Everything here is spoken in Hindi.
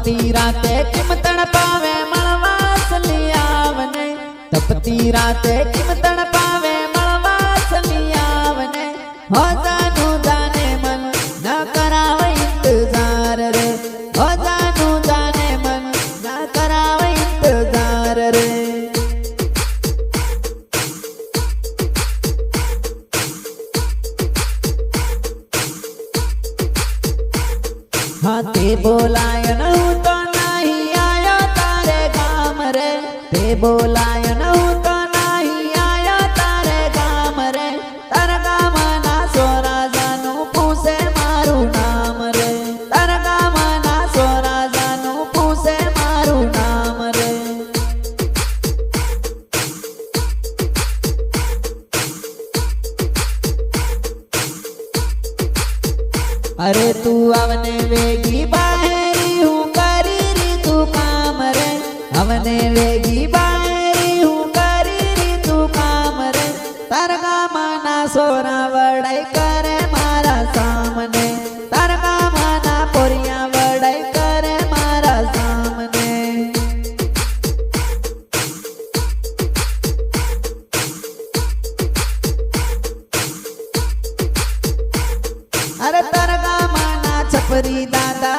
तपती राते किमतण पावे मळवास लियावने तपती राते किमतण पावे मळवास लियावने हो जानू जाने मन न करावे इंतजार रे हो जानू जाने मन न करावे इंतजार रे हाँ ते बोलायन हूँ तो नहीं आया तारे गाम रे ते बोलायन हूँ तो नहीं आया तारे गाम रे तार गाम ना सोरा जानू पूछे मारू नाम रे तार गाम ना सोरा जानू पूछे मारू नाम रे अरे तू आवने वेगी बाहेरी हूँ करी री तू काम रे आवने वेगी बाहेरी हूँ करी री तू काम रे तार गामाना सोरा वड़ाई करे मारा सामने तार गामाना पोरिया वड़ाई करे मारा सामने अरे तार गामाना छपरी दादा